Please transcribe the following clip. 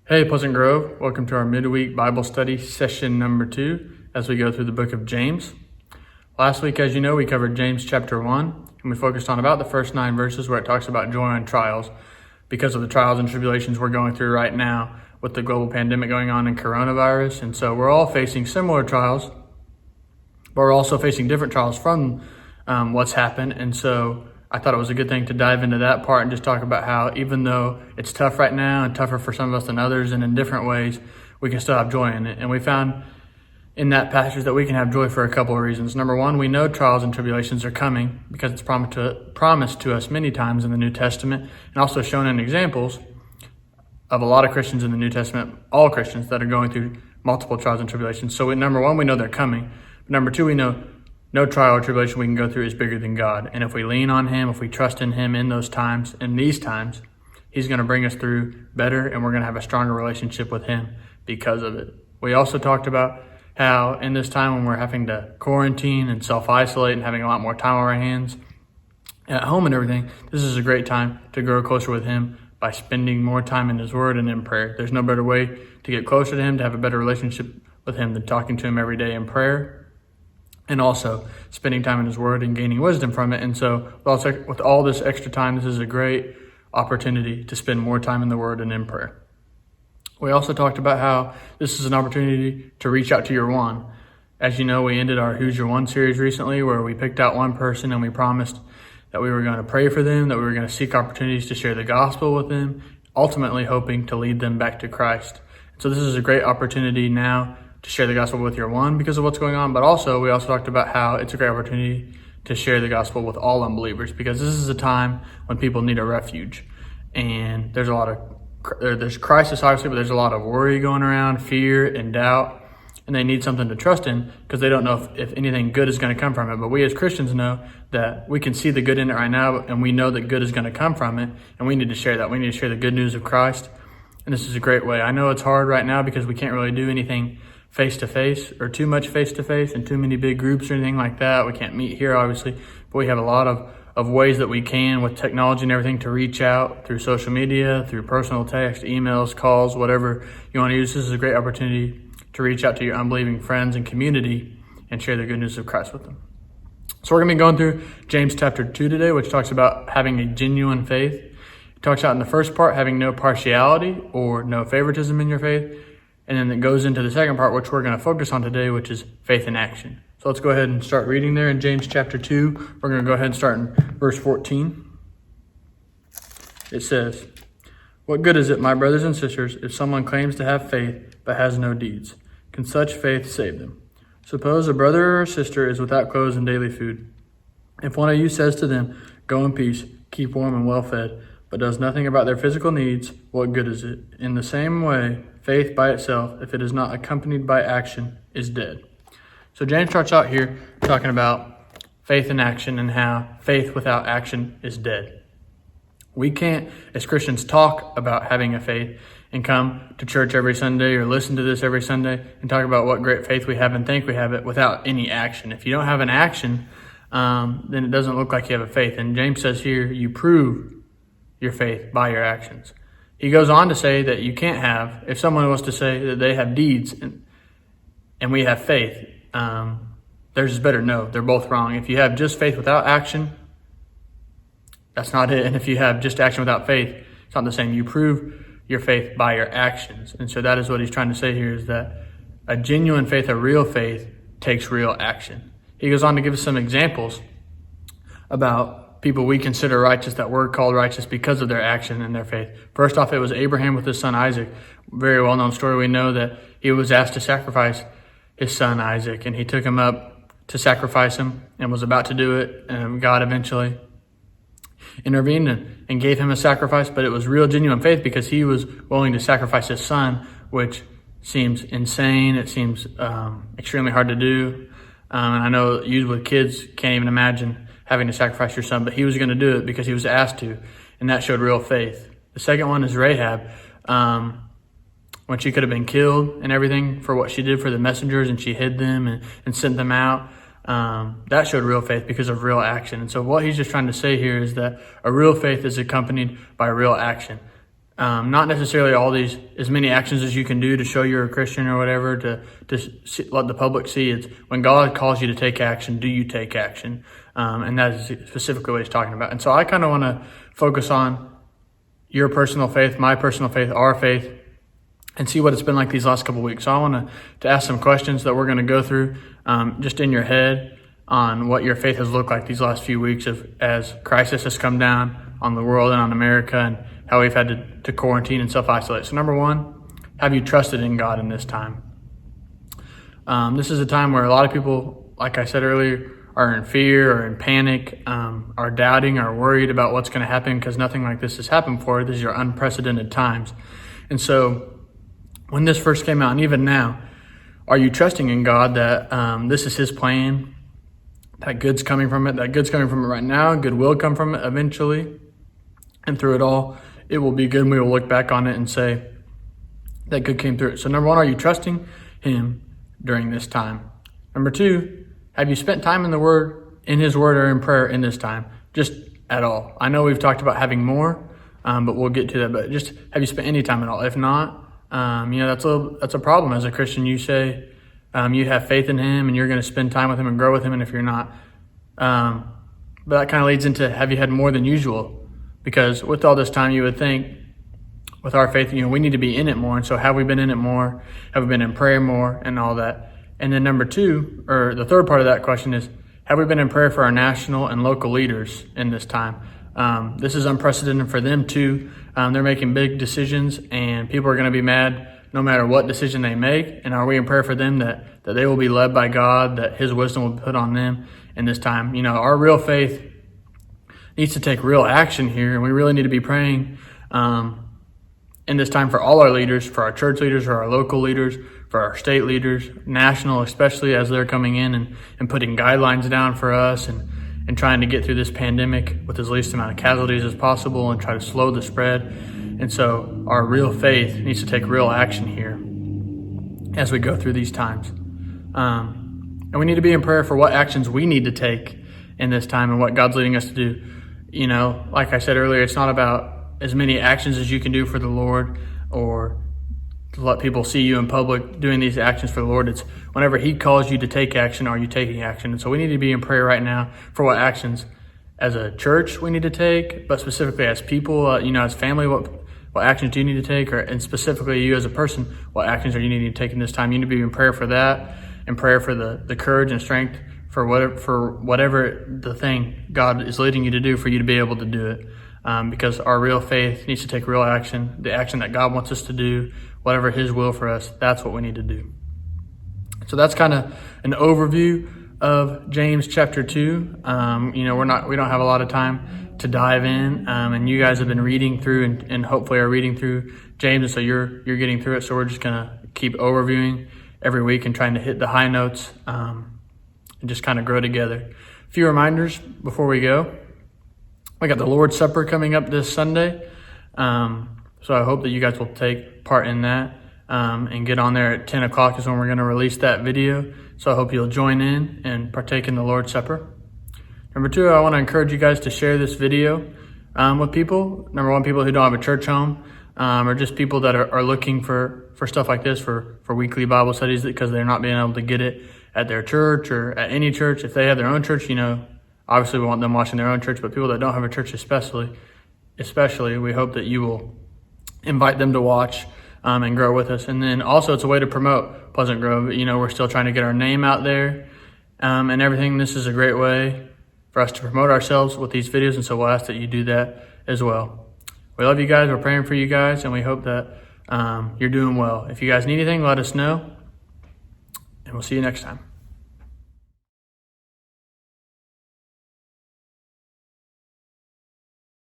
Hey, Pleasant Grove. Welcome to our midweek Bible study session number 2 as we go through the book of James. Last week, as you know, we covered James chapter 1, and we focused on about the first 9 verses where it talks about joy and trials because of the trials and tribulations we're going through right now with the global pandemic going on and coronavirus. And so we're all facing similar trials, but we're also facing different trials from what's happened. And so I thought it was a good thing to dive into that part and just talk about how even though it's tough right now and tougher for some of us than others and in different ways, we can still have joy in it. And we found in that passage that we can have joy for a couple of reasons. Number one, we know trials and tribulations are coming because it's promised to us many times in the New Testament and also shown in examples of a lot of Christians in the New Testament, all Christians that are going through multiple trials and tribulations. So number one, we know they're coming. But number two, we know no trial or tribulation we can go through is bigger than God. And if we lean on Him, if we trust in Him in those times, in these times, He's going to bring us through better, and we're going to have a stronger relationship with Him because of it. We also talked about how in this time when we're having to quarantine and self-isolate and having a lot more time on our hands at home and everything, this is a great time to grow closer with Him by spending more time in His Word and in prayer. There's no better way to get closer to Him, to have a better relationship with Him than talking to Him every day in prayer, and also spending time in His Word and gaining wisdom from it. And so with all this extra time, this is a great opportunity to spend more time in the Word and in prayer. We also talked about how this is an opportunity to reach out to your one. As you know, we ended our Who's Your One series recently where we picked out one person and we promised that we were going to pray for them, that we were going to seek opportunities to share the gospel with them, ultimately hoping to lead them back to Christ. So this is a great opportunity now to share the gospel with your one because of what's going on, but also we also talked about how it's a great opportunity to share the gospel with all unbelievers because this is a time when people need a refuge. And there's crisis obviously, but there's a lot of worry going around, fear and doubt, and they need something to trust in because they don't know if anything good is going to come from it. But we as Christians know that we can see the good in it right now, and we know that good is going to come from it, and we need to share that. We need to share the good news of Christ, and this is a great way. I know it's hard right now because we can't really do anything face-to-face or too much face-to-face and too many big groups or anything like that. We can't meet here, obviously, but we have a lot of ways that we can with technology and everything to reach out through social media, through personal text, emails, calls, whatever you want to use. This is a great opportunity to reach out to your unbelieving friends and community and share the good news of Christ with them. So we're going to be going through James chapter 2 today, which talks about having a genuine faith. It talks about in the first part having no partiality or no favoritism in your faith. And then it goes into the second part, which we're going to focus on today, which is faith in action. So let's go ahead and start reading there in James chapter 2. We're going to go ahead and start in verse 14. It says, "What good is it, my brothers and sisters, if someone claims to have faith but has no deeds? Can such faith save them? Suppose a brother or sister is without clothes and daily food. If one of you says to them, 'Go in peace, keep warm and well fed,' but does nothing about their physical needs, what good is it? In the same way, faith by itself, if it is not accompanied by action, is dead." So James starts out here talking about faith in action and how faith without action is dead. We can't, as Christians, talk about having a faith and come to church every Sunday or listen to this every Sunday and talk about what great faith we have and think we have it without any action. If you don't have an action, then it doesn't look like you have a faith. And James says here, you prove your faith by your actions. He goes on to say that you can't have, if someone was to say that they have deeds and we have faith, theirs is better. No, they're both wrong. If you have just faith without action, that's not it. And if you have just action without faith, it's not the same. You prove your faith by your actions. And so that is what he's trying to say here, is that a genuine faith, a real faith, takes real action. He goes on to give us some examples about people we consider righteous that were called righteous because of their action and their faith. First off, it was Abraham with his son Isaac. Very well-known story. We know that he was asked to sacrifice his son Isaac, and he took him up to sacrifice him and was about to do it, and God eventually intervened and gave him a sacrifice, but it was real genuine faith because he was willing to sacrifice his son, which seems insane. It seems extremely hard to do. And I know you with kids can't even imagine having to sacrifice your son, but he was going to do it because he was asked to, and that showed real faith. The second one is Rahab, when she could have been killed and everything for what she did for the messengers, and she hid them and sent them out. That showed real faith because of real action. And so what he's just trying to say here is that a real faith is accompanied by real action. Not necessarily as many actions as you can do to show you're a Christian or whatever to let the public see. It's when God calls you to take action, do you take action? And that is specifically what he's talking about. And so I kind of want to focus on your personal faith, my personal faith, our faith, and see what it's been like these last couple of weeks. So I want to ask some questions that we're going to go through just in your head on what your faith has looked like these last few weeks as crisis has come down on the world and on America, and how we've had to quarantine and self-isolate. So number one, have you trusted in God in this time? This is a time where a lot of people, like I said earlier, are in fear or in panic, are doubting, are worried about what's going to happen because nothing like this has happened before. These are unprecedented times. And so when this first came out, and even now, are you trusting in God that this is his plan, that good's coming from it, right now, good will come from it eventually, and through it all, it will be good, and we will look back on it and say that good came through it. So number one, are you trusting him during this time? Number two, have you spent time in his word or in prayer in this time? Just at all. I know we've talked about having more, but we'll get to that. But just have you spent any time at all? If not, that's a problem as a Christian. You say you have faith in him and you're going to spend time with him and grow with him. And if you're not, but that kind of leads into, have you had more than usual? Because with all this time, you would think with our faith, we need to be in it more. And so have we been in it more? Have we been in prayer more and all that? And then number two, or the third part of that question is, have we been in prayer for our national and local leaders in this time? This is unprecedented for them too. They're making big decisions and people are going to be mad no matter what decision they make. And are we in prayer for them that they will be led by God, that his wisdom will be put on them in this time? Our real faith needs to take real action here, and we really need to be praying in this time for all our leaders, for our church leaders, for our local leaders, for our state leaders, national especially, as they're coming in and putting guidelines down for us and trying to get through this pandemic with as least amount of casualties as possible and try to slow the spread. And so our real faith needs to take real action here as we go through these times. And we need to be in prayer for what actions we need to take in this time and what God's leading us to do. Like I said earlier, it's not about as many actions as you can do for the Lord or to let people see you in public doing these actions for the Lord. It's whenever he calls you to take action, are you taking action? And so we need to be in prayer right now for what actions as a church we need to take, but specifically as people, as family, what actions do you need to take? And specifically you as a person, what actions are you needing to take in this time? You need to be in prayer for that and prayer for the courage and strength for whatever the thing God is leading you to do, for you to be able to do it. Because our real faith needs to take real action, the action that God wants us to do, whatever his will for us, that's what we need to do. So that's kind of an overview of James chapter 2. We don't have a lot of time to dive in, and you guys have been reading through and hopefully are reading through James, and so you're getting through it. So we're just going to keep overviewing every week and trying to hit the high notes, and just kind of grow together. A few reminders before we go. We got the Lord's Supper coming up this Sunday. So I hope that you guys will take part in that and get on there at 10 o'clock is when we're going to release that video. So I hope you'll join in and partake in the Lord's Supper. Number two, I want to encourage you guys to share this video with people. Number one, people who don't have a church home, or just people that are looking for stuff like this, for weekly Bible studies, because they're not being able to get it at their church or at any church. If they have their own church, obviously we want them watching their own church, but people that don't have a church especially, we hope that you will invite them to watch and grow with us. And then also it's a way to promote Pleasant Grove. We're still trying to get our name out there and everything. This is a great way for us to promote ourselves with these videos, and so we'll ask that you do that as well. We love you guys. We're praying for you guys, and we hope that you're doing well. If you guys need anything, let us know, and we'll see you next time.